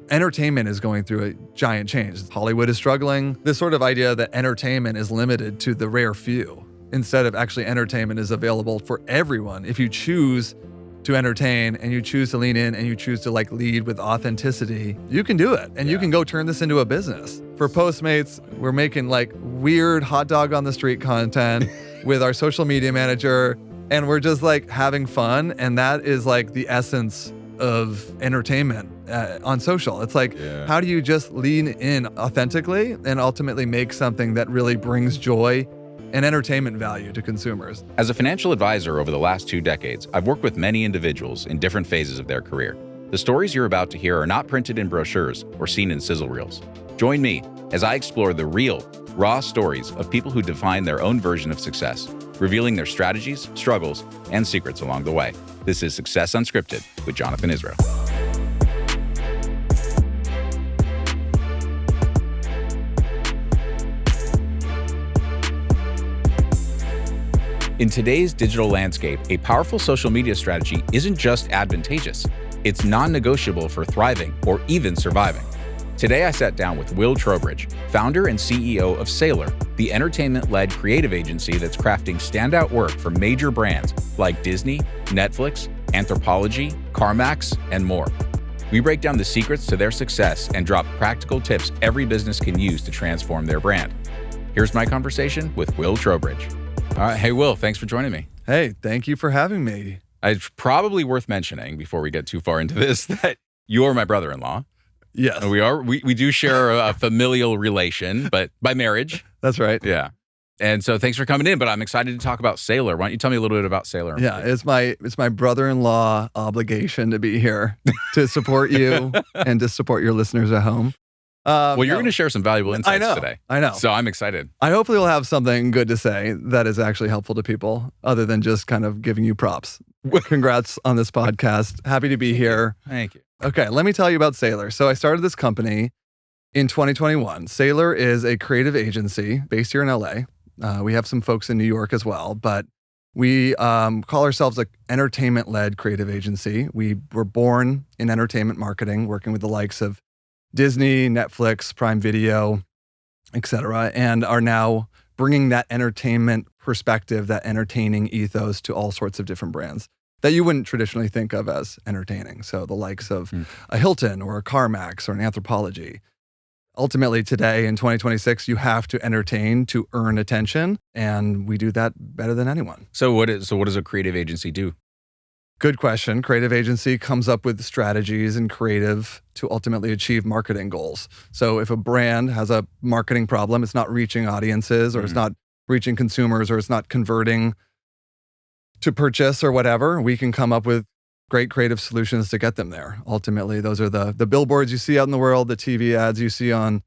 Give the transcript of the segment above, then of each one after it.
entertainment is going through a giant change. Hollywood is struggling. This sort of idea that entertainment is limited to the rare few, instead of actually entertainment is available for everyone. If you choose to entertain and you choose to lean in and you choose to lead with authenticity, you can do it. And you can go turn this into a business. For Postmates, we're making weird hot dog on the street content with our social media manager, and we're just having fun. And that is the essence of entertainment on social. It's how do you just lean in authentically and ultimately make something that really brings joy and entertainment value to consumers? As a financial advisor over the last 2 decades, I've worked with many individuals in different phases of their career. The stories you're about to hear are not printed in brochures or seen in sizzle reels. Join me as I explore the real, raw stories of people who define their own version of success, revealing their strategies, struggles, and secrets along the way. This is Success Unscripted with Jonathan Israel. In today's digital landscape, a powerful social media strategy isn't just advantageous, it's non-negotiable for thriving or even surviving. Today, I sat down with Will Trowbridge, founder and CEO of Saylor, the entertainment-led creative agency that's crafting standout work for major brands like Disney, Netflix, Anthropologie, CarMax, and more. We break down the secrets to their success and drop practical tips every business can use to transform their brand. Here's my conversation with Will Trowbridge. All right. Hey, Will, thanks for joining me. Hey, thank you for having me. It's probably worth mentioning before we get too far into this that you're my brother-in-law. Yes. We do share a familial relation, but by marriage. That's right. Yeah. And so thanks for coming in, but I'm excited to talk about Saylor. Why don't you tell me a little bit about Saylor? Yeah, it's my brother-in-law obligation to be here to support you and to support your listeners at home. Well, you're going to share some valuable insights today. I know. So I'm excited. I hopefully will have something good to say that is actually helpful to people other than just kind of giving you props. Congrats on this podcast. Happy to be here. Thank you. Okay, let me tell you about Saylor. So I started this company in 2021. Saylor is a creative agency based here in LA. We have some folks in New York as well, but we call ourselves an entertainment-led creative agency. We were born in entertainment marketing, working with the likes of Disney, Netflix, Prime Video, etc., and are now bringing that entertainment perspective, that entertaining ethos to all sorts of different brands that you wouldn't traditionally think of as entertaining. So the likes of a Hilton or a CarMax or an Anthropologie. Ultimately, today in 2026, you have to entertain to earn attention, and we do that better than anyone. So what does a creative agency do? Good question. Creative agency comes up with strategies and creative to ultimately achieve marketing goals. So if a brand has a marketing problem, it's not reaching audiences or it's not reaching consumers or it's not converting to purchase or whatever, we can come up with great creative solutions to get them there. Ultimately, those are the billboards you see out in the world, the TV ads you see on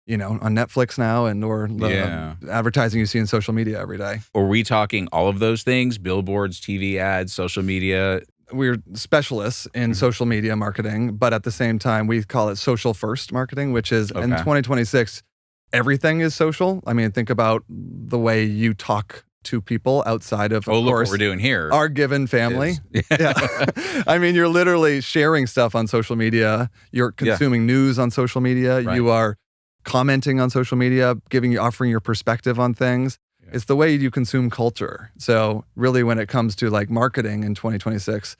Netflix now, or the advertising you see in social media every day. Are we talking all of those things? Billboards, TV ads, social media? We're specialists in social media marketing, but at the same time, we call it social first marketing, which is in 2026, everything is social. I mean, think about the way you talk to people outside of course, what we're doing here. Our given family. Yeah. I mean, you're literally sharing stuff on social media. You're consuming news on social media. Right. You are commenting on social media, offering your perspective on things. Yeah. It's the way you consume culture. So really, when it comes to marketing in 2026,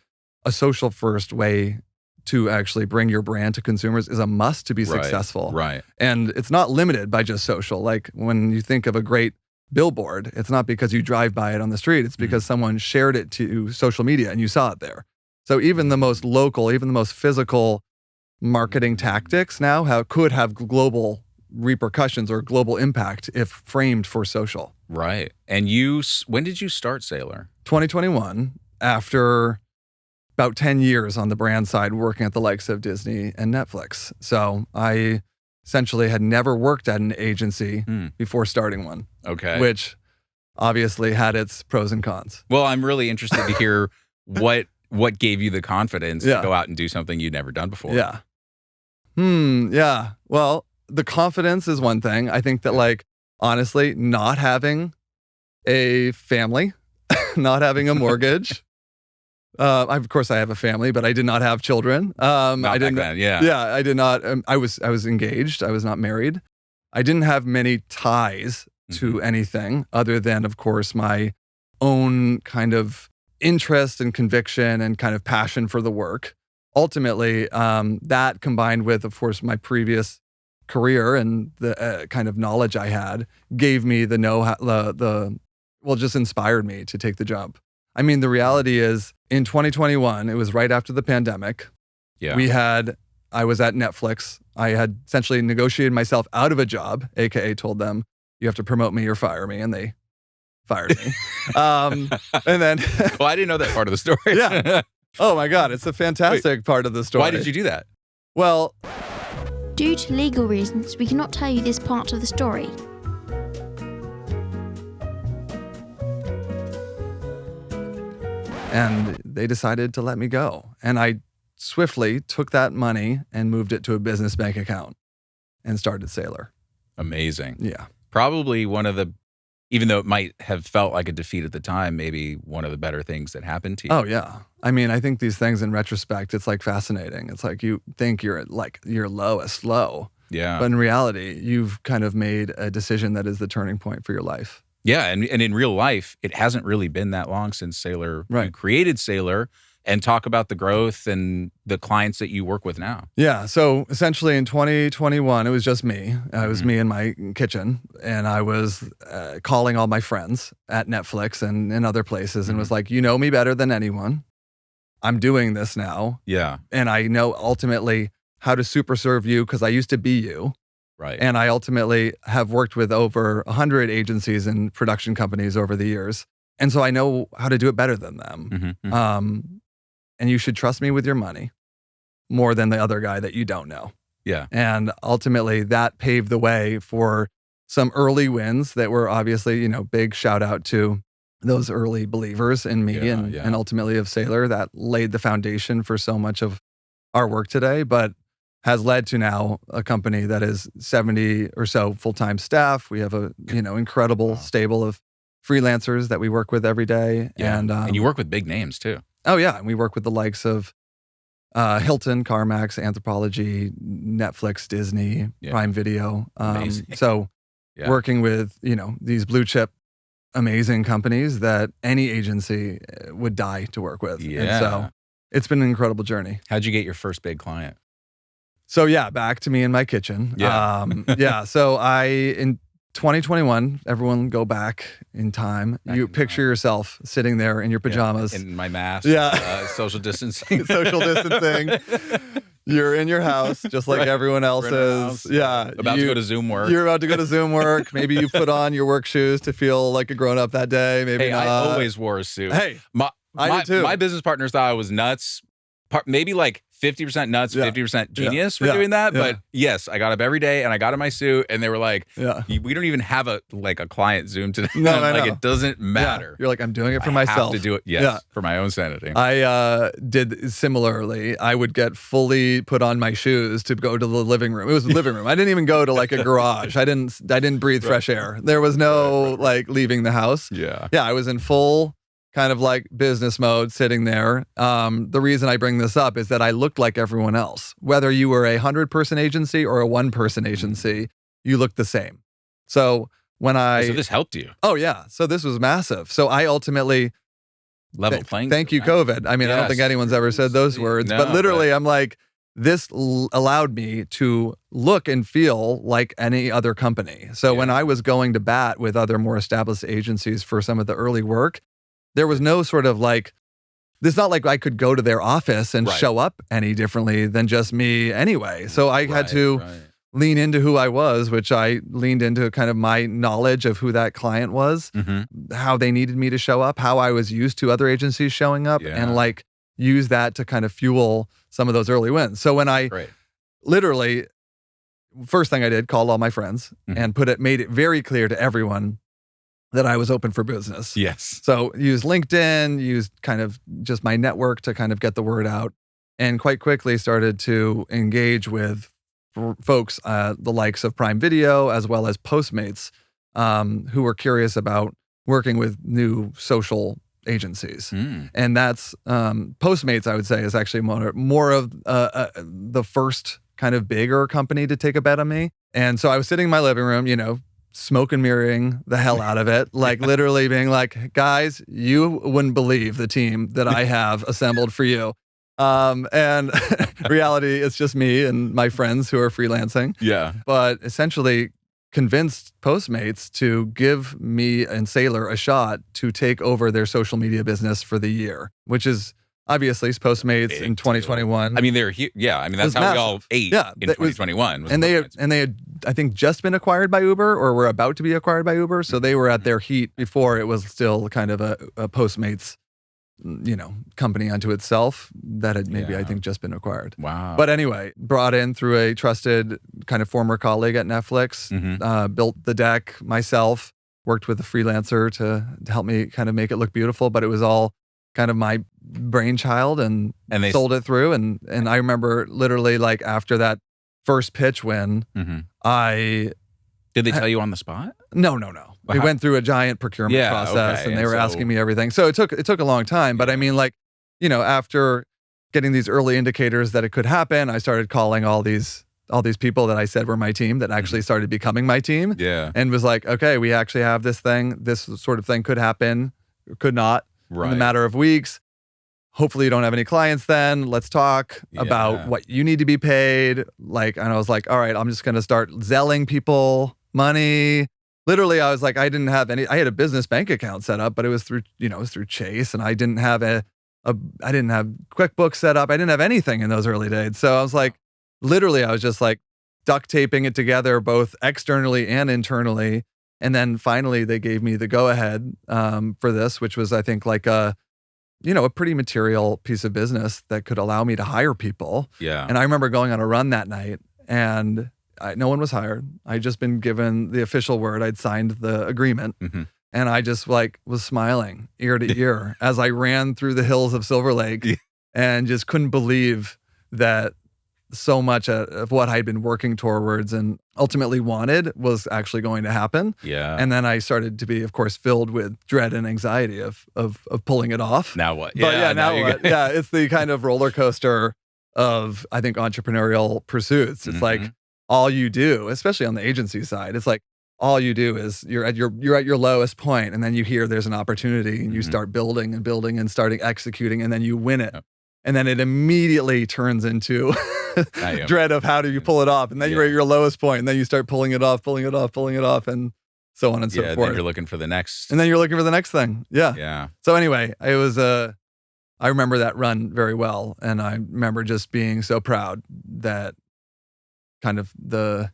a social first way to actually bring your brand to consumers is a must to be successful. Right. And it's not limited by just social. Like when you think of a great billboard, it's not because you drive by it on the street. It's because someone shared it to social media and you saw it there. So even the most local, even the most physical marketing tactics now could have global repercussions or global impact if framed for social. Right. And when did you start Saylor? 2021, after about 10 years on the brand side, working at the likes of Disney and Netflix. So I essentially had never worked at an agency before starting one. Okay. Which obviously had its pros and cons. Well, I'm really interested to hear what gave you the confidence to go out and do something you'd never done before. Yeah. Yeah. Well, the confidence is one thing. I think that honestly, not having a family, not having a mortgage, Of course, I have a family, but I did not have children. Not I back didn't. then, yeah. Yeah, I did not. I was engaged. I was not married. I didn't have many ties to anything other than, of course, my own kind of interest and conviction and kind of passion for the work. Ultimately, that combined with, of course, my previous career and the kind of knowledge I had gave me just inspired me to take the jump. I mean, the reality is in 2021, it was right after the pandemic. Yeah. I was at Netflix. I had essentially negotiated myself out of a job, AKA told them, you have to promote me or fire me. And they fired me. And then. Well, I didn't know that part of the story. Yeah. Oh my God. It's a fantastic part of the story. Why did you do that? Well, due to legal reasons, we cannot tell you this part of the story. and they decided to let me go. And I swiftly took that money and moved it to a business bank account and started Saylor. Amazing. Yeah. Probably one of the, even though it might have felt like a defeat at the time, maybe one of the better things that happened to you. Oh, yeah. I mean, I think these things in retrospect, it's like fascinating. It's like you think you're at like your lowest low. Yeah. But in reality, you've kind of made a decision that is the turning point for your life. Yeah. And in real life, it hasn't really been that long since Saylor, Right. you created Saylor, and talk about the growth and the clients that you work with now. Yeah. So essentially in 2021, it was just me. It was me in my kitchen, and I was calling all my friends at Netflix and in other places and was like, you know me better than anyone. I'm doing this now. Yeah. And I know ultimately how to super serve you because I used to be you. Right. And I ultimately have worked with over 100 agencies and production companies over the years. And so I know how to do it better than them. And you should trust me with your money more than the other guy that you don't know. Yeah. And ultimately that paved the way for some early wins that were obviously, big shout out to those early believers in me and ultimately of Saylor that laid the foundation for so much of our work today, but has led to now a company that is 70 or so full-time staff. We have a, incredible stable of freelancers that we work with every day. Yeah. And you work with big names too. Oh, yeah. And we work with the likes of Hilton, CarMax, Anthropologie, Netflix, Disney, Prime Video. So working with, these blue chip, amazing companies that any agency would die to work with. Yeah. And so it's been an incredible journey. How'd you get your first big client? So back to me in my kitchen. Yeah. So in 2021, everyone go back in time. You picture yourself sitting there in your pajamas. In my mask. Yeah. Social distancing. Social distancing. You're in your house just like everyone else is. Yeah. About to go to Zoom work. You're about to go to Zoom work. Maybe you put on your work shoes to feel like a grown-up that day. Maybe not. I always wore a suit. Hey, I did too. My business partners thought I was nuts. Maybe like 50% nuts, 50% genius for doing that. Yeah. But yes, I got up every day and I got in my suit and they were like, we don't even have a client Zoom today. No, I know. It doesn't matter. You're like, I'm doing it for I myself. have to do it, for my own sanity. I did similarly. I would get fully put on my shoes to go to the living room. It was the living room. I didn't even go to like a garage. I didn't breathe fresh air. There was no like leaving the house. Yeah. Yeah, I was in full kind of like business mode sitting there. The reason I bring this up is that I looked like everyone else. Whether you were a 100-person agency or a 1-person agency, you looked the same. So when So this helped you. Oh yeah. So this was massive. So I ultimately Level playing. Thank you, COVID. I mean, I don't think anyone's ever said those words, but literally I'm like, this allowed me to look and feel like any other company. So when I was going to bat with other more established agencies for some of the early work, there was no sort of like, it's not like I could go to their office and show up any differently than just me anyway. So I had to lean into who I was, which I leaned into kind of my knowledge of who that client was, how they needed me to show up, how I was used to other agencies showing up, and like use that to kind of fuel some of those early wins. So when I literally, first thing I did, called all my friends and made it very clear to everyone that I was open for business. Yes. So used LinkedIn, used kind of just my network to kind of get the word out, and quite quickly started to engage with folks, the likes of Prime Video, as well as Postmates, who were curious about working with new social agencies. And that's Postmates, I would say, is actually more of the first kind of bigger company to take a bet on me. And so I was sitting in my living room, smoke and mirroring the hell out of it, like literally being like, guys, you wouldn't believe the team that I have assembled for you. And reality, it's just me and my friends who are freelancing. Yeah. But essentially convinced Postmates to give me and Saylor a shot to take over their social media business for the year, which is obviously Postmates Big in 2021. I mean, they're here. Yeah. I mean, that's how we all ate in 2021. And they had, I think, just been acquired by Uber or were about to be acquired by Uber. So they were at their heat before it was still kind of a Postmates, company unto itself that had maybe, I think, just been acquired. Wow. But anyway, brought in through a trusted kind of former colleague at Netflix, built the deck myself, worked with a freelancer to help me kind of make it look beautiful. But it was all kind of my brainchild and they sold it through. And I remember literally like after that first pitch win, Did they tell you on the spot? No. We went through a giant procurement process and they were asking me everything. So it took a long time. But I mean, like, after getting these early indicators that it could happen, I started calling all these people that I said were my team that actually started becoming my team. Yeah. And was like, okay, we actually have this thing. This sort of thing could happen, could not in a matter of weeks. Hopefully you don't have any clients then. Let's talk about what you need to be paid. And I was like, all right, I'm just going to start Zelling people money. Literally, I was like, I didn't have any. I had a business bank account set up, but it was through Chase, and I didn't have I didn't have QuickBooks set up. I didn't have anything in those early days. So I was like, literally, I was just like duct taping it together, both externally and internally. And then finally, they gave me the go ahead for this, which was, I think, like a pretty material piece of business that could allow me to hire people. Yeah. And I remember going on a run that night, and no one was hired. I'd just been given the official word. I'd signed the agreement. And I just was smiling ear to ear as I ran through the hills of Silver Lake and just couldn't believe that so much of what I'd been working towards and ultimately wanted was actually going to happen. Yeah. And then I started to be, of course, filled with dread and anxiety of pulling it off. Now what? But now what? Yeah, it's the kind of roller coaster of, I think, entrepreneurial pursuits. It's like all you do, especially on the agency side, it's like all you do is you're at your lowest point, and then you hear there's an opportunity, and you start building and starting executing, and then you win it. And then it immediately turns into dread of how do you pull it off. And then you're at your lowest point, and then you start pulling it off, and so on and so forth. Then you're looking for the next. And then you're looking for the next thing. Yeah. Yeah. So anyway, it was I remember that run very well. And I remember just being so proud that kind of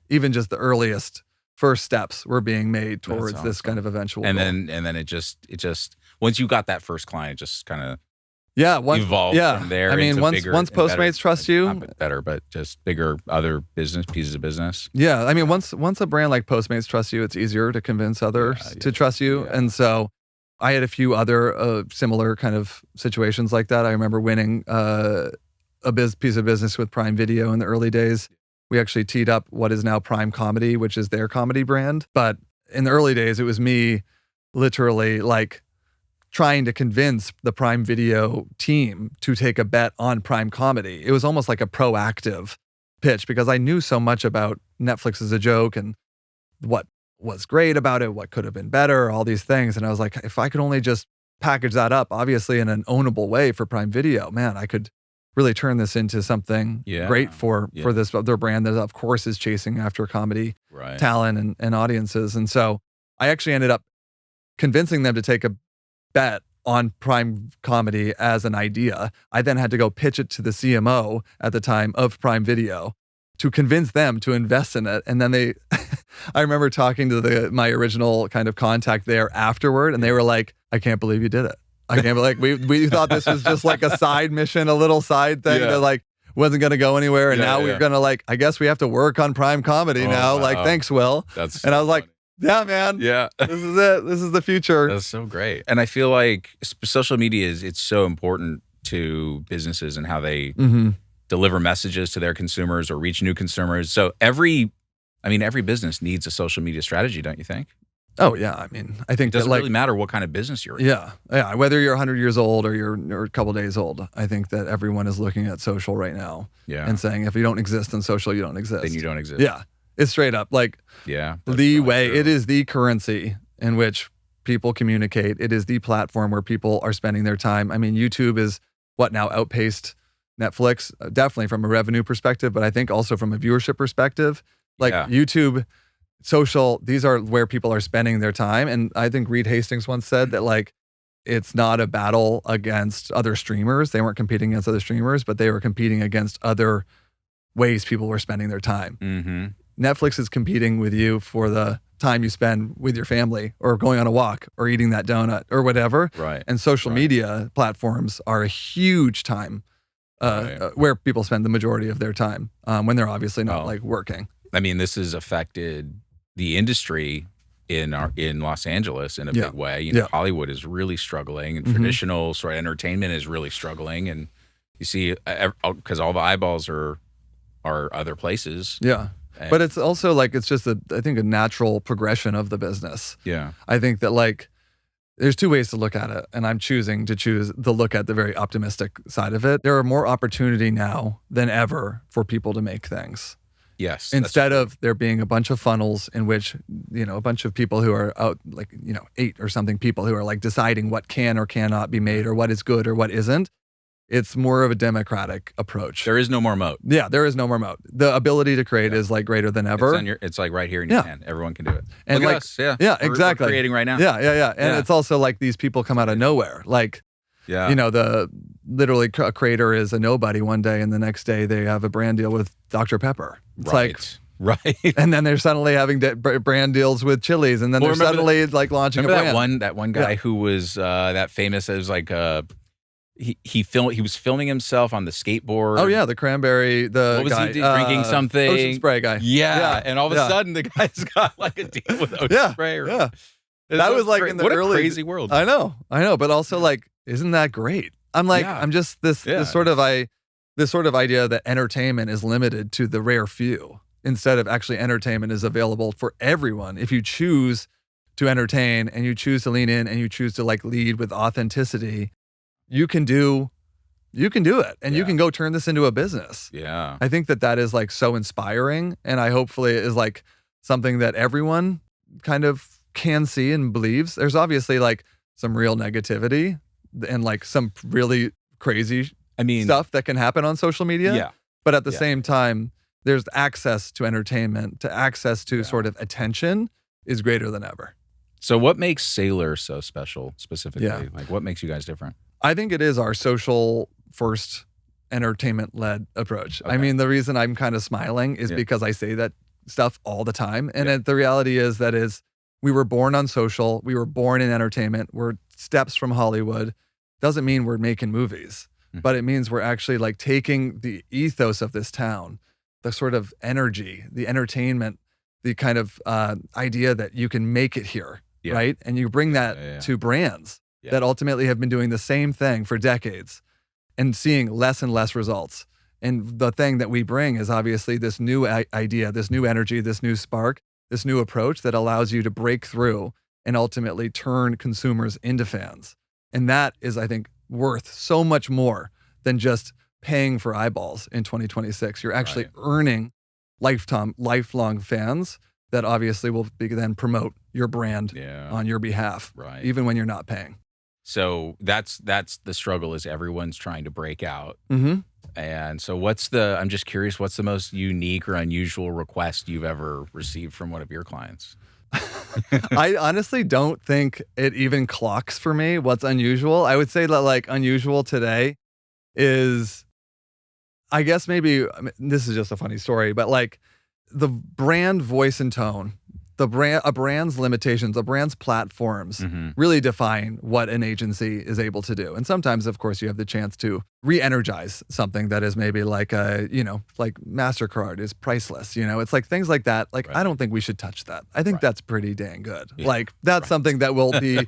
even just the earliest first steps were being made towards this kind of eventual goal. And then it just once you got that first client, it just kind of evolved from there. I mean, once Postmates trust you, not better, but just bigger other pieces of business. Yeah, I mean, once a brand like Postmates trusts you, it's easier to convince others to trust you. Yeah. And so, I had a few other similar kind of situations like that. I remember winning a piece of business with Prime Video in the early days. We actually teed up what is now Prime Comedy, which is their comedy brand. But in the early days, it was me literally like trying to convince the Prime Video team to take a bet on Prime Comedy. It was almost like a proactive pitch because I knew so much about Netflix as a joke and what was great about it, what could have been better, all these things. And I was like, if I could only just package that up, obviously in an ownable way for Prime Video, man, I could really turn this into something great for this other brand that, of course, is chasing after comedy talent and audiences. And so I actually ended up convincing them to take a bet on Prime Comedy as an idea. I then had to go pitch it to the CMO at the time of Prime Video to convince them to invest in it. And then I remember talking to my original kind of contact there afterward, and they were like, I can't believe you did it. I can't believe we thought this was just like a side mission, a little side thing that like wasn't going to go anywhere. And now we're going to I guess we have to work on Prime Comedy now. Wow. Like, thanks, Will. And I was like, yeah, man. Yeah. This is it. This is the future. That's so great. And I feel like social media it's so important to businesses and how they deliver messages to their consumers or reach new consumers. So every business needs a social media strategy, don't you think? Oh yeah, I mean, I think It doesn't that really matter what kind of business you're in. yeah, whether you're 100 years old or you're a couple days old, I think that everyone is looking at social right now and saying if you don't exist in social, you don't exist. Then you don't exist. Yeah, it's straight up like the way true. it is the currency in which people communicate. It is the platform where people are spending their time. I mean, YouTube is what now outpaced Netflix, definitely from a revenue perspective, but I think also from a viewership perspective. Like YouTube, social, these are where people are spending their time. And I think Reed Hastings once said that like, it's not a battle against other streamers. They weren't competing against other streamers, but they were competing against other ways people were spending their time. Mm-hmm. Netflix is competing with you for the time you spend with your family or going on a walk or eating that donut or whatever. Right. And social media platforms are a huge time where people spend the majority of their time when they're obviously not like working. I mean, this has affected the industry in Los Angeles in a big way. You know, Hollywood is really struggling, and traditional sort of entertainment is really struggling. And you see, because all the eyeballs are other places. Yeah. But it's also like, it's just I think a natural progression of the business. Yeah. I think that like, there's two ways to look at it, and I'm choosing to look at the very optimistic side of it. There are more opportunity now than ever for people to make things. Yes. Instead of there being a bunch of funnels in which, you know, a bunch of people who are out, like, you know, 8 or something people who are like deciding what can or cannot be made or what is good or what isn't. It's more of a democratic approach. There is no more moat. Yeah, there is no more moat. The ability to create is like greater than ever. It's like right here in your hand. Everyone can do it. And Look like, at us. Yeah, exactly. We're creating right now. Yeah. And it's also like these people come out of nowhere. Like, you know, literally a creator is a nobody one day, and the next day they have a brand deal with Dr. Pepper. It's like, right. And then they're suddenly having brand deals with Chili's, and then they're suddenly like launching a brand. That one guy who was that famous. It was like he was filming himself on the skateboard. Oh yeah, the cranberry. What was guy, he drinking something? Ocean Spray guy. Yeah. And all of a sudden the guy's got like a deal with Ocean Spray. Yeah. That was like in the early. What a crazy world. I know. But also like, isn't that great? I'm like, I'm just this sort of idea that entertainment is limited to the rare few, instead of actually entertainment is available for everyone. If you choose to entertain and you choose to lean in and you choose to like lead with authenticity, you can do it, and you can go turn this into a business. Yeah. I think that is like so inspiring, and I hopefully is like something that everyone kind of can see and believes. There's obviously like some real negativity and like some really crazy stuff that can happen on social media. Yeah. But at the same time, there's access to entertainment, to access to sort of attention is greater than ever. So what makes Saylor so special specifically? Yeah. Like what makes you guys different? I think it is our social first entertainment-led approach. Okay. I mean, the reason I'm kind of smiling is because I say that stuff all the time. And the reality is we were born on social. We were born in entertainment. We're steps from Hollywood. Doesn't mean we're making movies, but it means we're actually like taking the ethos of this town, the sort of energy, the entertainment, the kind of idea that you can make it here, right? And you bring that to brands that ultimately have been doing the same thing for decades and seeing less and less results. And the thing that we bring is obviously this new idea, this new energy, this new spark, this new approach that allows you to break through and ultimately turn consumers into fans. And that is, I think, worth so much more than just paying for eyeballs in 2026. You're actually earning lifelong fans that obviously will then promote your brand on your behalf, even when you're not paying. So that's the struggle, is everyone's trying to break out. Mm-hmm. And so I'm just curious, what's the most unique or unusual request you've ever received from one of your clients? I honestly don't think it even clocks for me what's unusual. I would say that like unusual today is, I guess maybe, this is just a funny story, but like the brand voice and tone, a brand's limitations, a brand's platforms really define what an agency is able to do. And sometimes, of course, you have the chance to re-energize something that is maybe like like MasterCard is priceless. You know, it's like things like that. Like, I don't think we should touch that. I think that's pretty dang good. Yeah. Like that's something that will be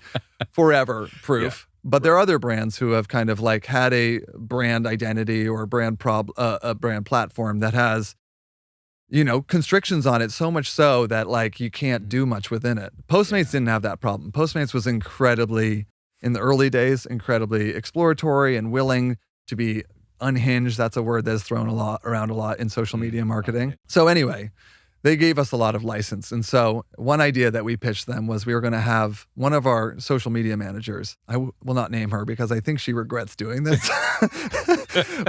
forever proof. Yeah. But there are other brands who have kind of like had a brand identity or a brand platform that has constrictions on it, so much so that like you can't do much within it. Postmates didn't have that problem. Postmates was incredibly, in the early days, incredibly exploratory and willing to be unhinged. That's a word that's thrown around a lot in social media marketing. So anyway, they gave us a lot of license. And so one idea that we pitched them was we were going to have one of our social media managers, I will not name her because I think she regrets doing this,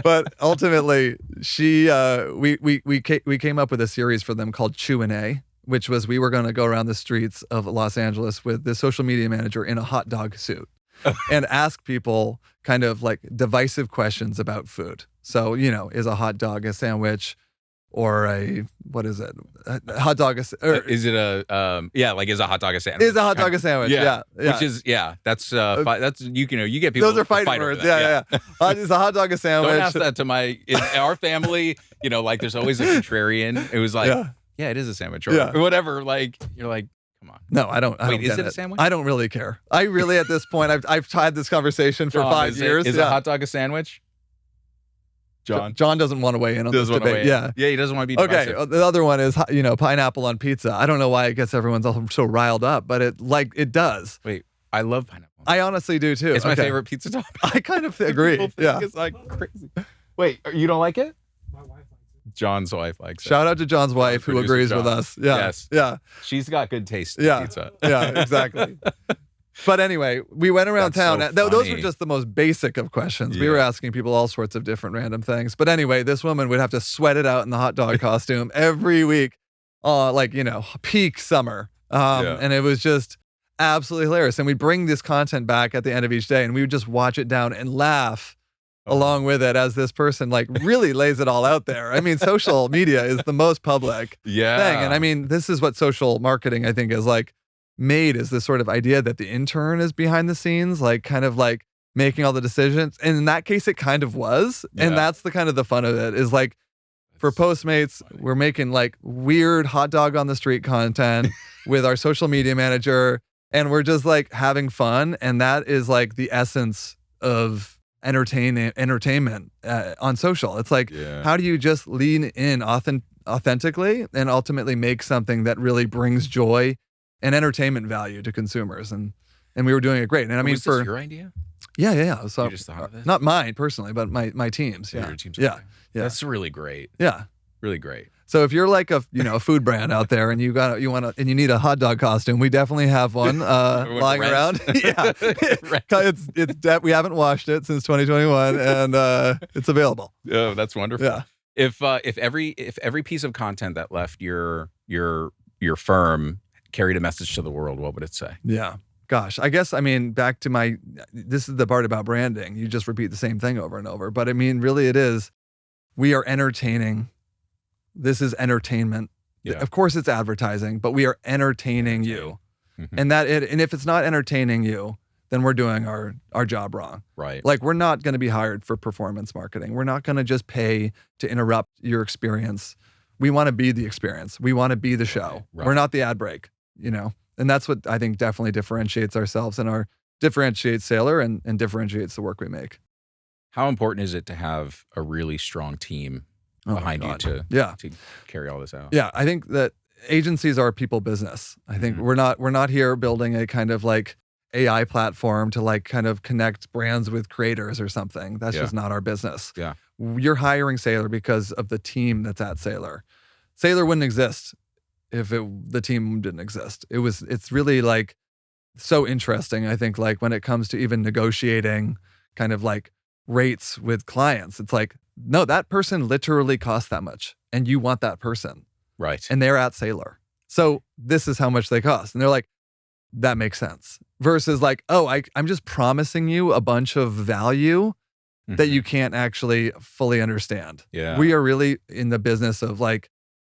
but ultimately we came up with a series for them called Q&A, which was we were going to go around the streets of Los Angeles with the social media manager in a hot dog suit and ask people kind of like divisive questions about food. So, is a hot dog a sandwich? Or what is it? A hot dog. Is it is a hot dog a sandwich? Is a hot dog a sandwich? Yeah. Which is, that's you get people. Those are fighting words. Yeah. Is a hot dog a sandwich? Don't ask that to in our family, like there's always a contrarian. It was like, yeah, it is a sandwich or whatever. Like, you're like, come on. No, I don't. Wait, is it a sandwich? I don't really care. I really, at this point, I've had this conversation for 5 years. Is a hot dog a sandwich? John doesn't want to weigh in on this debate. Yeah, he doesn't want to be divisive. Okay. The other one is pineapple on pizza. I don't know why it gets everyone so riled up, but it does. Wait, I love pineapple. I honestly do too. It's my favorite pizza topping. I kind of agree. Yeah, it's like crazy. Wait, you don't like it? My wife likes it. John's wife likes it. Shout out to John's wife who agrees with us. Yeah. Yes. Yeah. She's got good taste in pizza. Yeah. Exactly. But anyway, we went around town. So those were just the most basic of questions. Yeah. We were asking people all sorts of different random things. But anyway, this woman would have to sweat it out in the hot dog costume every week, peak summer. And it was just absolutely hilarious. And we'd bring this content back at the end of each day, and we would just watch it down and laugh along with it as this person really lays it all out there. I mean, social media is the most public thing. And I mean, this is what social marketing, I think, is made, is this sort of idea that the intern is behind the scenes, kind of making all the decisions. And in that case, it kind of was. Yeah. And that's the kind of the fun of it is for Postmates, we're making weird hot dog on the street content with our social media manager. And we're just having fun. And that is the essence of entertainment on social. It's how do you just lean in authentically and ultimately make something that really brings joy and entertainment value to consumers, and we were doing it great. And I mean, was this your idea? Yeah. So you just thought of this? Not mine personally, but my teams. Yeah, your teams. Yeah. That's really great. Yeah, really great. So if you're a food brand out there and you need a hot dog costume, we definitely have one lying around. Yeah, we haven't washed it since 2021, and it's available. Oh, that's wonderful. Yeah. If every piece of content that left your firm carried a message to the world, what would it say? Yeah. Gosh, I guess, back to this is the part about branding. You just repeat the same thing over and over. But really it is, we are entertaining. This is entertainment. Yeah. Of course it's advertising, but we are entertaining you. Mm-hmm. And if it's not entertaining you, then we're doing our job wrong. Right. We're not going to be hired for performance marketing. We're not going to just pay to interrupt your experience. We want to be the experience. We want to be the show. Right. We're not the ad break. And that's what I think definitely differentiates ourselves and differentiates Saylor and differentiates the work we make. How important is it to have a really strong team behind you to carry all this out? Yeah, I think that agencies are a people business. I think we're not here building a kind of AI platform to kind of connect brands with creators or something. That's just not our business. Yeah. You're hiring Saylor because of the team that's at Saylor. Saylor wouldn't exist if the team didn't exist. It's really so interesting. I think when it comes to even negotiating kind of rates with clients, it's no, that person literally costs that much and you want that person. Right. And they're at Saylor. So this is how much they cost. And they're that makes sense. Versus I'm just promising you a bunch of value that you can't actually fully understand. Yeah. We are really in the business of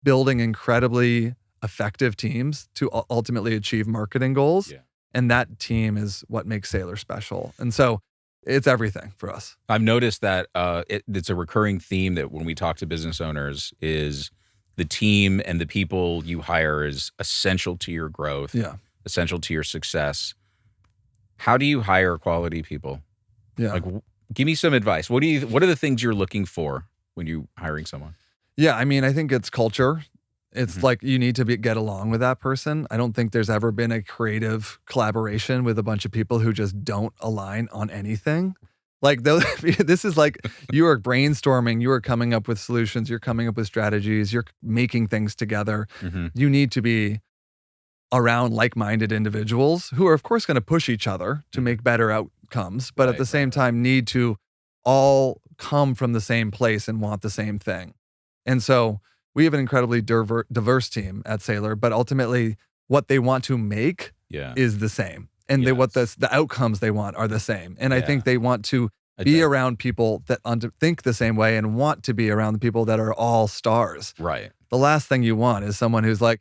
building incredibly effective teams to ultimately achieve marketing goals. Yeah. And that team is what makes Saylor special. And so it's everything for us. I've noticed that it's a recurring theme that when we talk to business owners is the team and the people you hire is essential to your growth, essential to your success. How do you hire quality people? Yeah. Give me some advice. What are the things you're looking for when you're hiring someone? Yeah, I think it's culture. It's like you need to get along with that person. I don't think there's ever been a creative collaboration with a bunch of people who just don't align on anything. Like this is like you are brainstorming, you are coming up with solutions, you're coming up with strategies, you're making things together. You need to be around like-minded individuals who are of course going to push each other to make better outcomes, but at the same time need to all come from the same place and want the same thing. And so we have an incredibly diverse team at Saylor, but ultimately what they want to make is the same. And what the outcomes they want are the same. And I think they want to be around people that think the same way and want to be around the people that are all stars. Right. The last thing you want is someone who's like,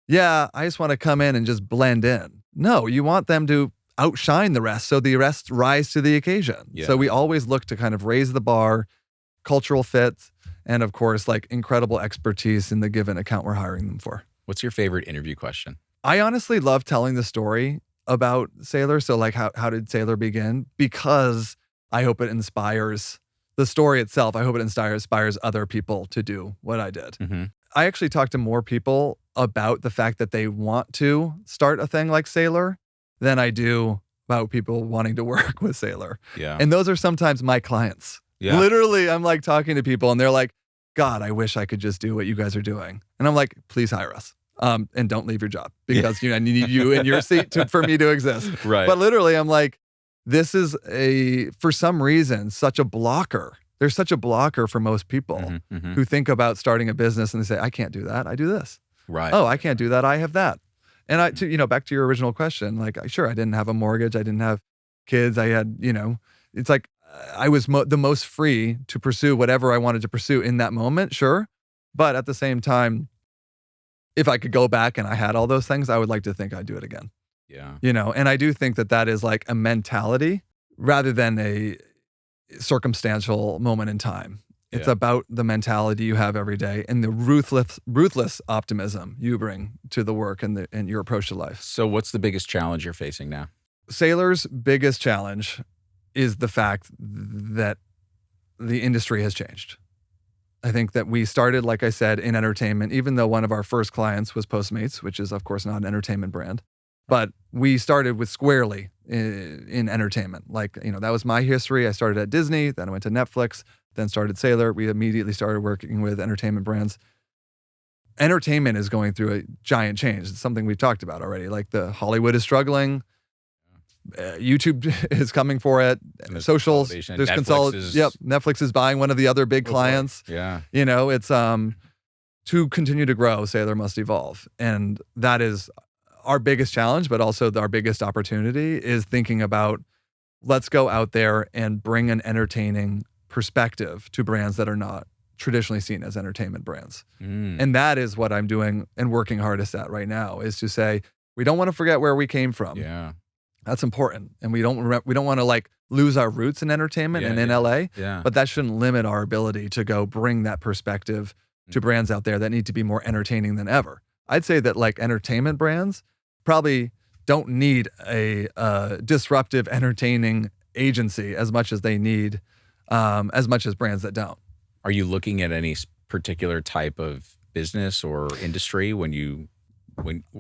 yeah, I just want to come in and just blend in. No, you want them to outshine the rest so the rest rise to the occasion. Yeah. So we always look to kind of raise the bar, cultural fit, and of course, like incredible expertise in the given account we're hiring them for. What's your favorite interview question? I honestly love telling the story about Saylor. So like how did Saylor begin? Because I hope it inspires the story itself. I hope it inspires other people to do what I did. I actually talk to more people about the fact that they want to start a thing like Saylor than I do about people wanting to work with Saylor. Yeah. And those are sometimes my clients. Yeah. Literally, I'm like talking to people and they're like, God, I wish I could just do what you guys are doing. And I'm like, please hire us. And don't leave your job because I need you in your seat for me to exist. Right. But literally, I'm like, this is for some reason, such a blocker. There's such a blocker for most people who think about starting a business and they say, I can't do that. I do this. Right. Oh, I can't do that. I have that. And back to your original question, like, sure, I didn't have a mortgage. I didn't have kids. I had, it's like I was the most free to pursue whatever I wanted to pursue in that moment. Sure. But at the same time, if I could go back and I had all those things, I would like to think I'd do it again. Yeah. And I do think that is like a mentality rather than a circumstantial moment in time. It's about the mentality you have every day and the ruthless optimism you bring to the work and your approach to life. So what's the biggest challenge you're facing now? Saylor's biggest challenge is the fact that the industry has changed. I think that we started, like I said, in entertainment, even though one of our first clients was Postmates, which is, of course, not an entertainment brand. But we started with squarely in entertainment. Like, that was my history. I started at Disney, then I went to Netflix, then started Saylor. We immediately started working with entertainment brands. Entertainment is going through a giant change. It's something we've talked about already. Like Hollywood is struggling. YouTube is coming for it. Socials, there's Netflix is buying one of the other big clients. Yeah. It's to continue to grow, Saylor must evolve. And that is our biggest challenge, but also our biggest opportunity is thinking about, let's go out there and bring an entertaining perspective to brands that are not traditionally seen as entertainment brands. And that is what I'm doing and working hardest at right now, is to say, we don't want to forget where we came from. Yeah. That's important. And we don't want to like lose our roots in entertainment and in LA, but that shouldn't limit our ability to go bring that perspective to brands out there that need to be more entertaining than ever. I'd say that like entertainment brands probably don't need a disruptive, entertaining agency as much as they need, as much as brands that don't. Are you looking at any particular type of business or industry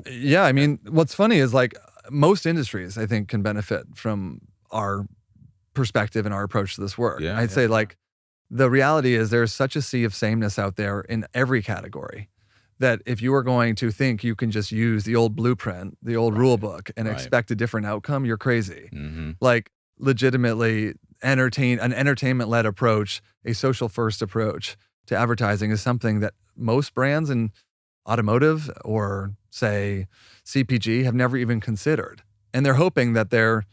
Yeah, I mean, what's funny is like most industries, I think, can benefit from our perspective and our approach to this work. I'd say like the reality is there's such a sea of sameness out there in every category that if you are going to think you can just use the old blueprint, the old rule book and expect a different outcome, you're crazy. Like legitimately an entertainment-led approach, a social-first approach to advertising is something that most brands in automotive or say CPG have never even considered. And they're hoping that the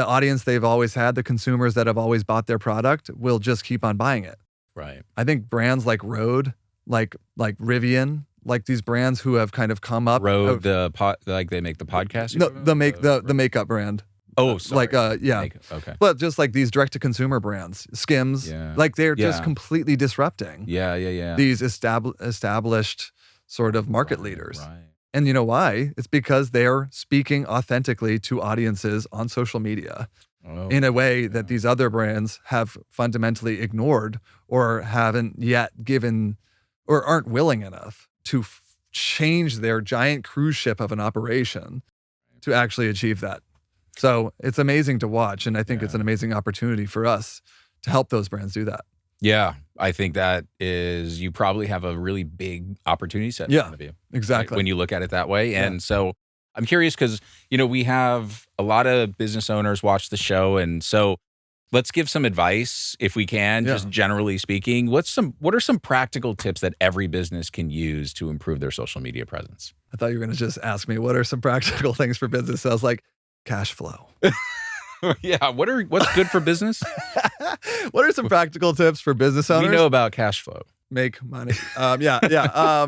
audience they've always had, the consumers that have always bought their product will just keep on buying it. Right. I think brands like Rode, like Rivian, like these brands who have kind of come up. Rode, like they make the podcast? No, the makeup brand. Oh, sorry. Okay. But just like these direct-to-consumer brands, Skims, like they're just completely disrupting. These established sort of market leaders. Right. And you know why? It's because they're speaking authentically to audiences on social media in a way that these other brands have fundamentally ignored or haven't yet given or aren't willing enough to change their giant cruise ship of an operation to actually achieve that. So it's amazing to watch. And I think it's an amazing opportunity for us to help those brands do that. Yeah, I think that is, you probably have a really big opportunity set in front of you. Exactly. Right, when you look at it that way. And so I'm curious because, we have a lot of business owners watch the show. And so let's give some advice if we can, just generally speaking. What are some practical tips that every business can use to improve their social media presence? I thought you were going to just ask me, what are some practical things for business? I was like, cash flow. Yeah. What's good for business? What are some practical tips for business owners? We know about cash flow. Make money. Yeah.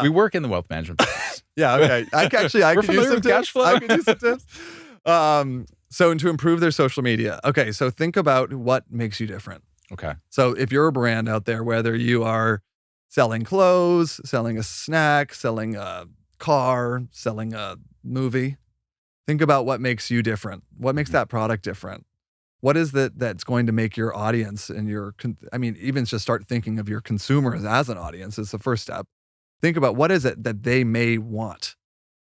We work in the wealth management business. Yeah. Okay. I could use some cash flow. I could use some tips. So to improve their social media. Okay. So think about what makes you different. Okay. So if you're a brand out there, whether you are selling clothes, selling a snack, selling a car, selling a movie, think about what makes you different. What makes that product different? What is that's going to make your audience and even just start thinking of your consumers as an audience is the first step. Think about what is it that they may want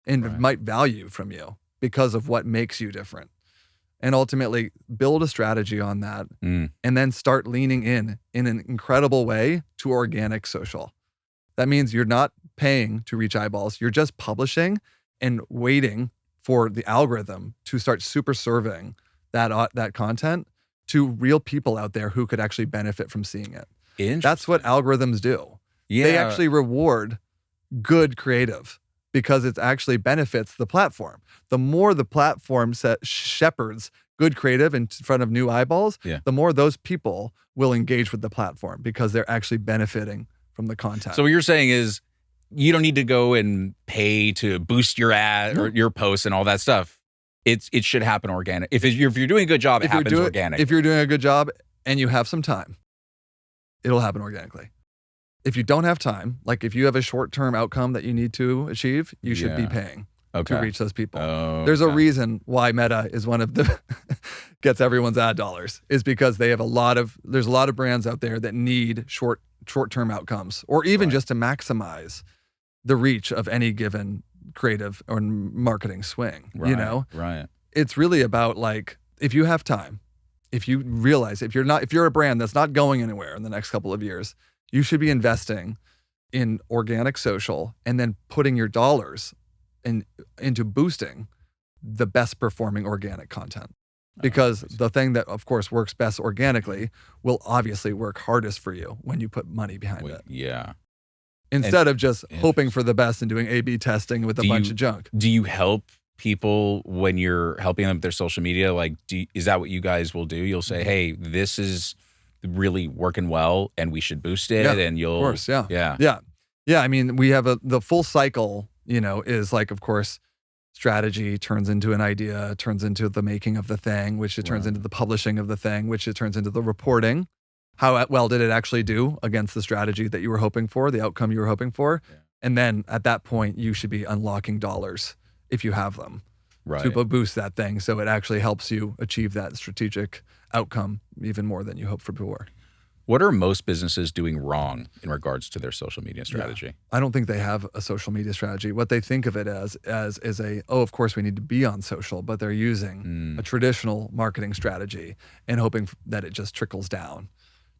and might value from you because of what makes you different. And ultimately build a strategy on that and then start leaning in an incredible way to organic social. That means you're not paying to reach eyeballs. You're just publishing and waiting for the algorithm to start super serving that content to real people out there who could actually benefit from seeing it. That's what algorithms do. Yeah. They actually reward good creative because it actually benefits the platform. The more the platform shepherds good creative in front of new eyeballs, the more those people will engage with the platform because they're actually benefiting from the content. So what you're saying is you don't need to go and pay to boost your ad or your posts and all that stuff. It should happen organic. If you're doing a good job, it happens organic. If you're doing a good job and you have some time, it'll happen organically. If you don't have time, like if you have a short-term outcome that you need to achieve, you should be paying to reach those people. There's a reason why Meta is one of the gets everyone's ad dollars, is because there's a lot of brands out there that need short-term outcomes, or even just to maximize the reach of any given creative or marketing swing. Right. It's really about, like, if you have time, if you realize if you're a brand that's not going anywhere in the next couple of years, you should be investing in organic social and then putting your dollars into boosting the best performing organic content. Because the thing that, of course, works best organically will obviously work hardest for you when you put money behind it. Yeah. Instead of just hoping for the best and doing A/B testing with a bunch of junk. Do you help people when you're helping them with their social media? Like, is that what you guys will do? You'll say, hey, this is really working well and we should boost it. And you'll, of course, yeah. I mean, we have the full cycle, is like, of course, strategy turns into an idea, turns into the making of the thing, which it turns into the publishing of the thing, which it turns into the reporting. How well did it actually do against the strategy that you were hoping for, the outcome you were hoping for? Yeah. And then at that point, you should be unlocking dollars if you have them to boost that thing. So it actually helps you achieve that strategic outcome even more than you hoped for before. What are most businesses doing wrong in regards to their social media strategy? Yeah. I don't think they have a social media strategy. What they think of it as is of course we need to be on social, but they're using a traditional marketing strategy and hoping that it just trickles down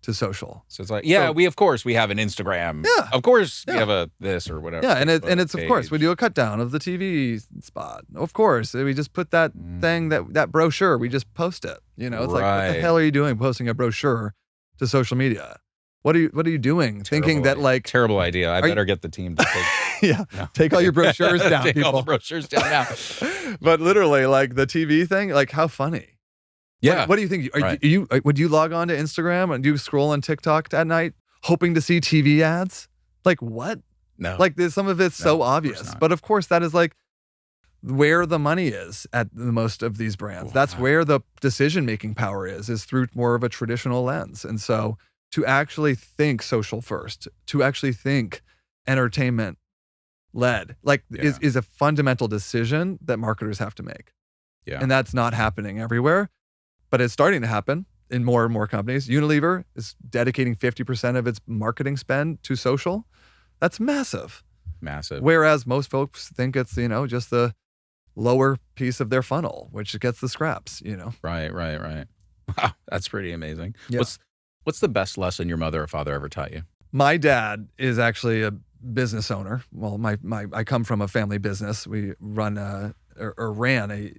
to social. So it's like, we have an Instagram. Yeah. Of course we have a this or whatever. Yeah, and it's of course we do a cut down of the TV spot. Of course, we just put that thing, that brochure, we just post it. It's like, what the hell are you doing posting a brochure to social media? What are you doing? Thinking that, like, terrible idea. I better get the team to take take all your brochures down. Take all the brochures down now. But literally, like, the TV thing, like, how funny. Yeah. What do you think? Would you log on to Instagram and do you scroll on TikTok at night hoping to see TV ads? Like, what? No. Like, some of it's so obvious. But of course, that is like where the money is at the most of these brands. Wow. That's where the decision-making power is through more of a traditional lens. And so to actually think social first, to actually think entertainment led, is a fundamental decision that marketers have to make. Yeah. And that's not happening everywhere. But it's starting to happen in more and more companies. Unilever is dedicating 50% of its marketing spend to social. That's massive. Massive. Whereas most folks think it's, just the lower piece of their funnel, which gets the scraps, Right. Wow, that's pretty amazing. Yeah. What's the best lesson your mother or father ever taught you? My dad is actually a business owner. Well, I come from a family business. We ran a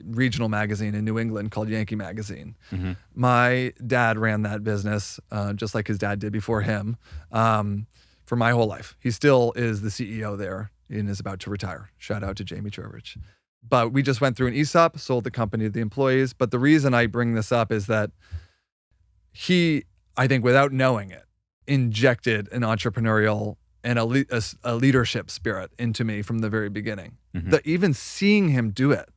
regional magazine in New England called Yankee Magazine. Mm-hmm. My dad ran that business just like his dad did before him for my whole life. He still is the CEO there and is about to retire. Shout out to Jamie Trowbridge. But we just went through an ESOP, sold the company to the employees. But the reason I bring this up is that he, I think without knowing it, injected an entrepreneurial and a leadership spirit into me from the very beginning. Mm-hmm. Even seeing him do it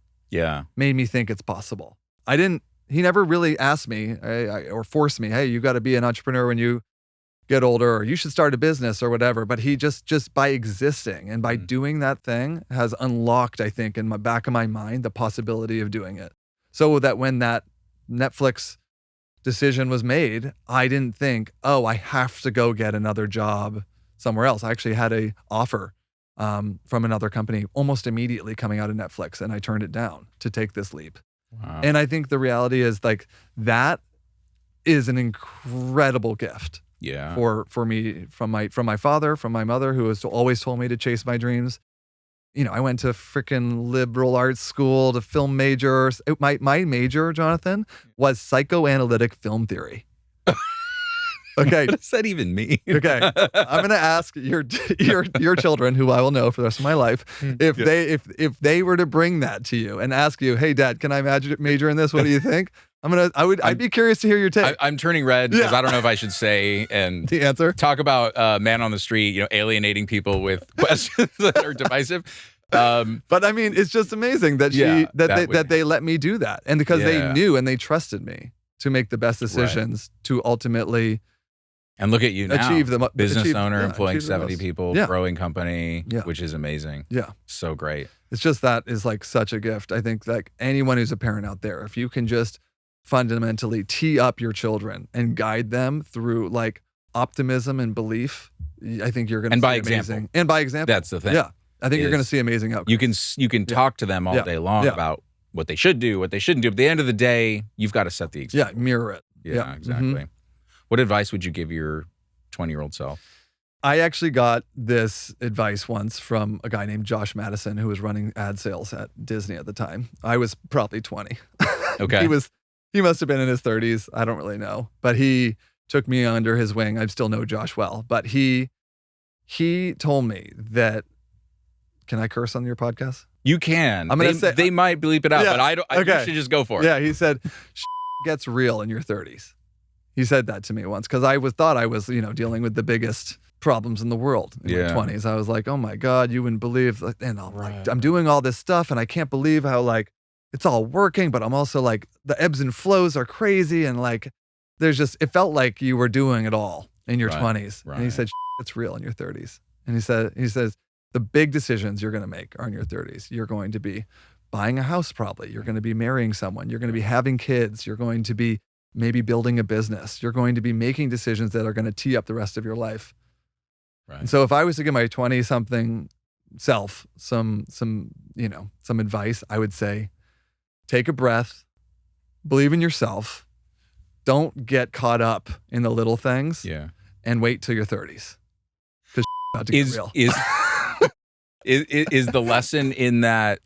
made me think it's possible. He never really asked me or forced me, hey, you got to be an entrepreneur when you get older, or you should start a business or whatever. But he just by existing and by doing that thing has unlocked, I think, in my back of my mind, the possibility of doing it. So that when that Netflix decision was made, I didn't think, oh, I have to go get another job somewhere else. I actually had a offer from another company almost immediately coming out of Netflix, and I turned it down to take this leap. Wow. And I think the reality is that is an incredible gift. Yeah. For me, from my father, from my mother, who has always told me to chase my dreams. I went to freaking liberal arts school, to film major. My major, Jonathan, was psychoanalytic film theory. Okay. What does that even mean? Okay. I'm going to ask your children, who I will know for the rest of my life, if they were to bring that to you and ask you, hey, Dad, can I major in this? What do you think? I'd be curious to hear your take. I'm turning red because I don't know if I should say and the answer. Talk about man on the street, alienating people with questions that are divisive. But I mean, it's just amazing that they let me do that, and because they knew and they trusted me to make the best decisions to ultimately. And look at you now, achieve the business owner, employing 70 people, growing company, which is amazing. Yeah, so great. It's just that is such a gift. I think anyone who's a parent out there, if you can just fundamentally tee up your children and guide them through optimism and belief, I think you're going to see amazing. And by example. That's the thing. Yeah. I think you're going to see amazing outcomes. You can talk to them all day long about what they should do, what they shouldn't do. But at the end of the day, you've got to set the example. Yeah, mirror it. Yeah, exactly. Mm-hmm. What advice would you give your 20-year-old self? I actually got this advice once from a guy named Josh Madison, who was running ad sales at Disney at the time. I was probably 20. Okay. He must have been in his 30s. I don't really know. But he took me under his wing. I still know Josh well. But he told me that, can I curse on your podcast? You can. I'm going to say they might bleep it out, but I don't. Okay. You should just go for it. Yeah, he said, gets real in your 30s. He said that to me once because I thought I was, dealing with the biggest problems in the world in my 20s. I was like, oh my God, you wouldn't believe. And I'm doing all this stuff and I can't believe how it's all working, but I'm also the ebbs and flows are crazy. And it felt like you were doing it all in your 20s. Right. And he said, it's real in your 30s. And he says, the big decisions you're going to make are in your 30s. You're going to be buying a house probably. You're going to be marrying someone. You're going to be having kids. You're going to be maybe building a business. You're going to be making decisions that are going to tee up the rest of your life. Right. And so if I was to give my 20-something self some advice, I would say, take a breath, believe in yourself, don't get caught up in the little things, and wait till your 30s. Because about to get real. Is the lesson in that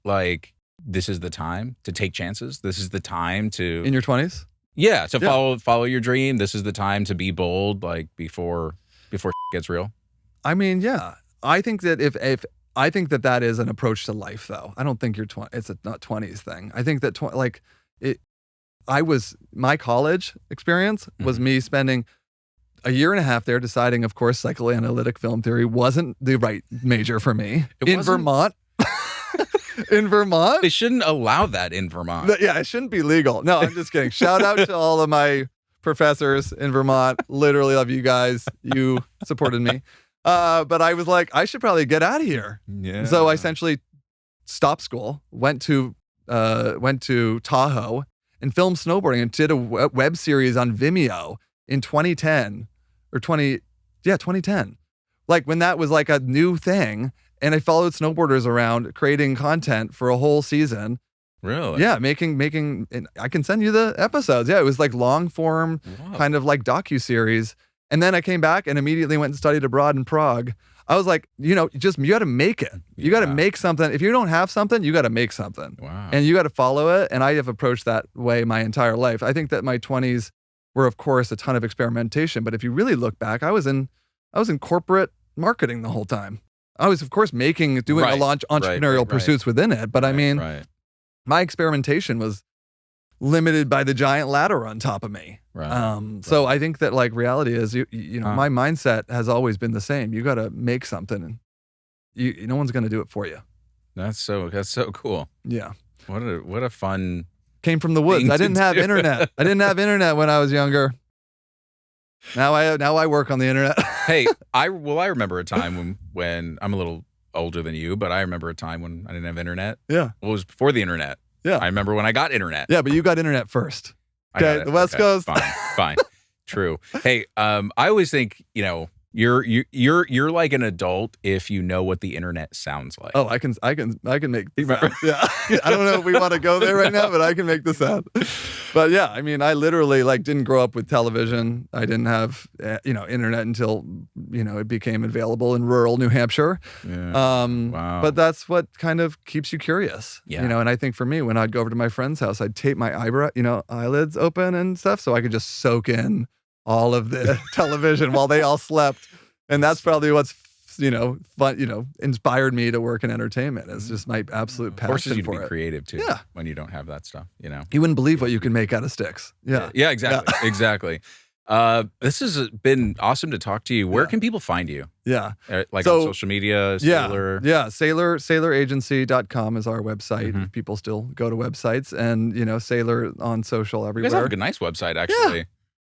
this is the time to take chances? This is the time to in your 20s? Yeah, to follow your dream. This is the time to be bold, before gets real. I mean, yeah. I think that if I think that is an approach to life, though. I don't think it's a not 20s thing. I think that my college experience was me spending a year and a half there deciding, of course, psychoanalytic film theory wasn't the right major for me. Vermont. In Vermont? They shouldn't allow that in Vermont. Yeah, it shouldn't be legal. No, I'm just kidding. Shout out to all of my professors in Vermont. Literally love you guys. You supported me. But I was like, I should probably get out of here. Yeah. So I essentially stopped school, went to Tahoe and filmed snowboarding and did a web series on Vimeo in 2010 or 2010. When that was a new thing. And I followed snowboarders around creating content for a whole season. Really? Yeah, making, and I can send you the episodes. Yeah, it was like long form, kind of like docuseries. And then I came back and immediately went and studied abroad in Prague. I was like, you got to make it. You got to make something. If you don't have something, you got to make something. Wow. And you got to follow it. And I have approached that way my entire life. I think that my 20s were, of course, a ton of experimentation. But if you really look back, I was in corporate marketing the whole time. I was, of course, doing entrepreneurial pursuits within it. But I mean, my experimentation was limited by the giant ladder on top of me. So I think that like reality is, my mindset has always been the same. You got to make something, and no one's going to do it for you. That's so cool. Yeah. What a fun. Came from the woods. I didn't have internet. I didn't have internet when I was younger. Now I work on the internet. Hey, I remember a time when I'm a little older than you, but I remember a time when I didn't have internet. Yeah. Well, it was before the internet. Yeah. I remember when I got internet. Yeah, but you got internet first. Okay, the West Coast. Fine. True. Hey, I always think, you're like an adult if you know what the internet sounds like. Oh, I can make the sound. Yeah. I don't know if we want to go there right now, but I can make the sound. But yeah, I mean, I literally didn't grow up with television. I didn't have internet until it became available in rural New Hampshire. Yeah. Wow. But that's what kind of keeps you curious. Yeah. And I think for me, when I'd go over to my friend's house, I'd tape my eyelids open and stuff so I could just soak in all of the television while they all slept. And that's probably what's fun, inspired me to work in entertainment. It's just my absolute passion forces you to for be it. creative too. Yeah. When you don't have that stuff, You wouldn't believe what you can make out of sticks. Yeah. Yeah, exactly. Yeah. Exactly. This has been awesome to talk to you. Where can people find you? Yeah. On social media, Saylor? Yeah. Saylor is our website. Mm-hmm. People still go to websites, and, Saylor on social everywhere. You guys have a nice website, actually.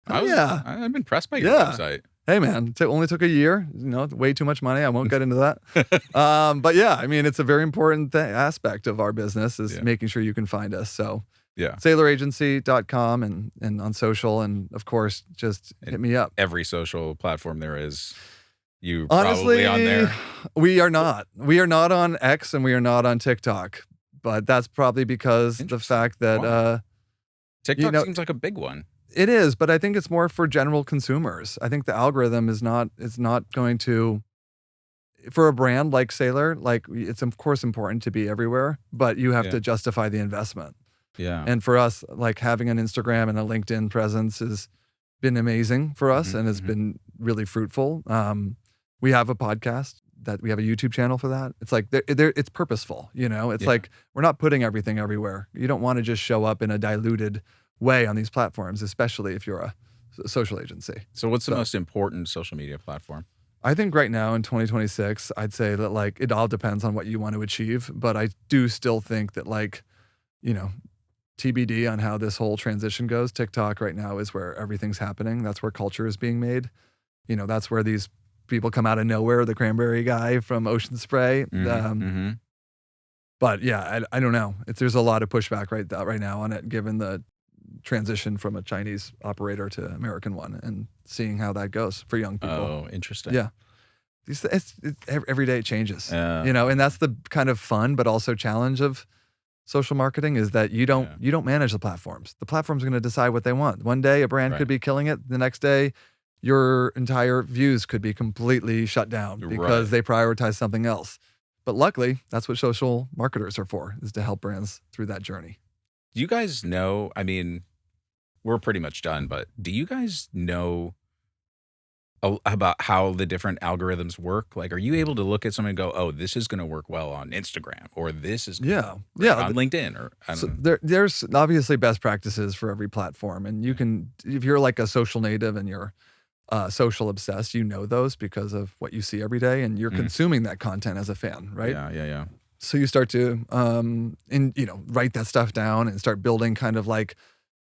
Yeah. I'm impressed by your website. Hey man, it only took a year, way too much money. I won't get into that. But yeah, I mean, it's a very important aspect of our business is making sure you can find us. So yeah, SaylorAgency.com and on social. And of course, just hit me up. Every social platform there is, you honestly, probably on there. We are not. We are not on X and we are not on TikTok. But that's probably because the fact that TikTok seems like a big one. It is, but I think it's more for general consumers. I think the algorithm is not going to, for a brand like Saylor, it's of course important to be everywhere, but you have to justify the investment. Yeah. And for us, having an Instagram and a LinkedIn presence has been amazing for us and it's been really fruitful. We have a podcast that we have a YouTube channel for that. It's it's purposeful, It's we're not putting everything everywhere. You don't want to just show up in a diluted way on these platforms, especially if you're a social agency. So what's the most important social media platform? I think right now in 2026, I'd say that it all depends on what you want to achieve. But I do still think that TBD on how this whole transition goes. TikTok right now is where everything's happening. That's where culture is being made. That's where these people come out of nowhere, the cranberry guy from Ocean Spray. But yeah, I don't know. There's a lot of pushback right now on it, given the transition from a Chinese operator to American one, and seeing how that goes for young people. Oh, interesting. Yeah, every day it changes. And that's the kind of fun, but also challenge of social marketing is that you don't manage the platforms. The platform's going to decide what they want. One day a brand could be killing it. The next day, your entire views could be completely shut down because they prioritize something else. But luckily, that's what social marketers are for, is to help brands through that journey. Do you guys know, I mean, we're pretty much done, but do you guys know about how the different algorithms work? Are you able to look at something and go, oh, this is going to work well on Instagram, or this is on LinkedIn, or I don't know. There's obviously best practices for every platform, and you can, if you're a social native and you're social obsessed, those because of what you see every day, and you're consuming that content as a fan, right? Yeah. So you start to, write that stuff down and start building kind of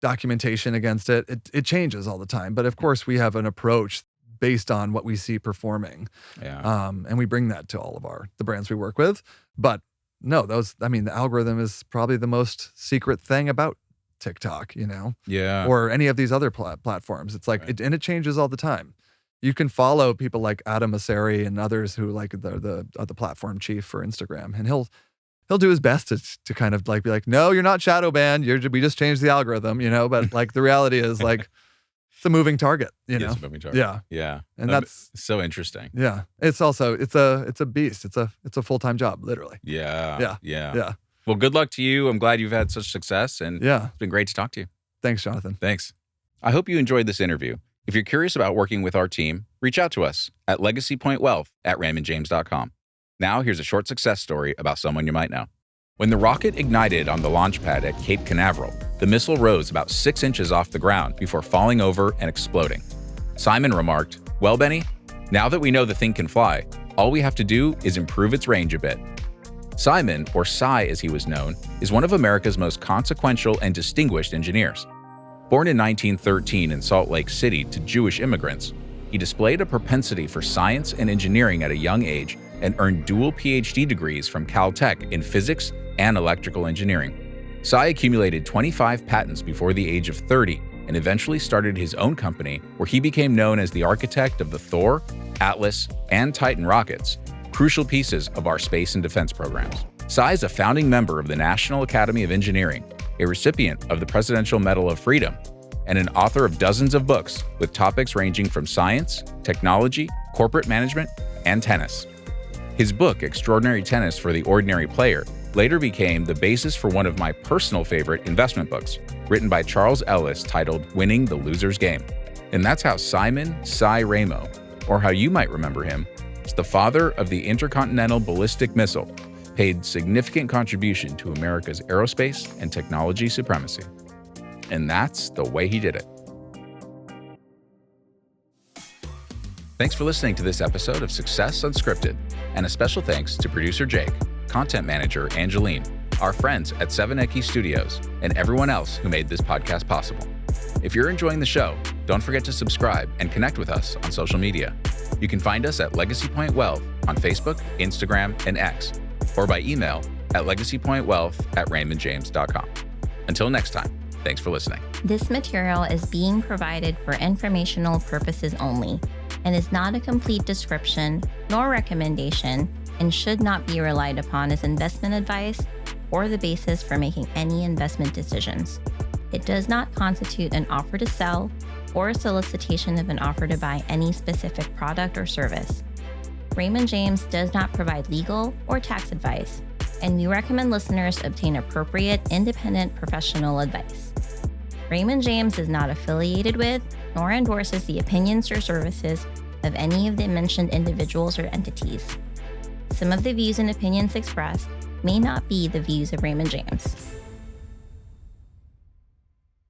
documentation against it. It changes all the time. But of course, we have an approach based on what we see performing. Yeah. And we bring that to all of the brands we work with. But no, the algorithm is probably the most secret thing about TikTok, Yeah. or any of these other platforms. It's and it changes all the time. you can follow people like Adam Mosseri and others who like the platform chief for Instagram, and he'll do his best to kind of like be like, no, you're not shadow banned. We just changed the algorithm, but like the reality is like it's a moving target, It's a moving target. Yeah. Yeah. And that's so interesting. Yeah. It's also, it's a beast. It's a full-time job, literally. Yeah. Yeah. Well, good luck to you. I'm glad you've had such success, and it's been great to talk to you. Thanks, Jonathan. Thanks. I hope you enjoyed this interview. If you're curious about working with our team, reach out to us at legacypointwealth@raymondjames.com. Now, here's a short success story about someone you might know. When the rocket ignited on the launch pad at Cape Canaveral, the missile rose about 6 inches off the ground before falling over and exploding. Simon remarked, "Well, Benny, now that we know the thing can fly, all we have to do is improve its range a bit." Simon, or Cy as he was known, is one of America's most consequential and distinguished engineers. Born in 1913 in Salt Lake City to Jewish immigrants, he displayed a propensity for science and engineering at a young age and earned dual PhD degrees from Caltech in physics and electrical engineering. Cy accumulated 25 patents before the age of 30 and eventually started his own company where he became known as the architect of the Thor, Atlas, and Titan rockets, crucial pieces of our space and defense programs. Cy is a founding member of the National Academy of Engineering, a recipient of the Presidential Medal of Freedom, and an author of dozens of books with topics ranging from science, technology, corporate management, and tennis. His book, Extraordinary Tennis for the Ordinary Player, later became the basis for one of my personal favorite investment books, written by Charles Ellis titled Winning the Loser's Game. And that's how Simon Cy Ramo, or how you might remember him, is the father of the intercontinental ballistic missile, paid significant contribution to America's aerospace and technology supremacy. And that's the way he did it. Thanks for listening to this episode of Success Unscripted, and a special thanks to producer Jake, content manager Angeline, our friends at 7Eki Studios, and everyone else who made this podcast possible. If you're enjoying the show, don't forget to subscribe and connect with us on social media. You can find us at Legacy Point Wealth on Facebook, Instagram, and X, or by email at legacypointwealth@raymondjames.com. Until next time, thanks for listening. This material is being provided for informational purposes only and is not a complete description nor recommendation and should not be relied upon as investment advice or the basis for making any investment decisions. It does not constitute an offer to sell or a solicitation of an offer to buy any specific product or service. Raymond James does not provide legal or tax advice, and we recommend listeners obtain appropriate, independent professional advice. Raymond James is not affiliated with nor endorses the opinions or services of any of the mentioned individuals or entities. Some of the views and opinions expressed may not be the views of Raymond James.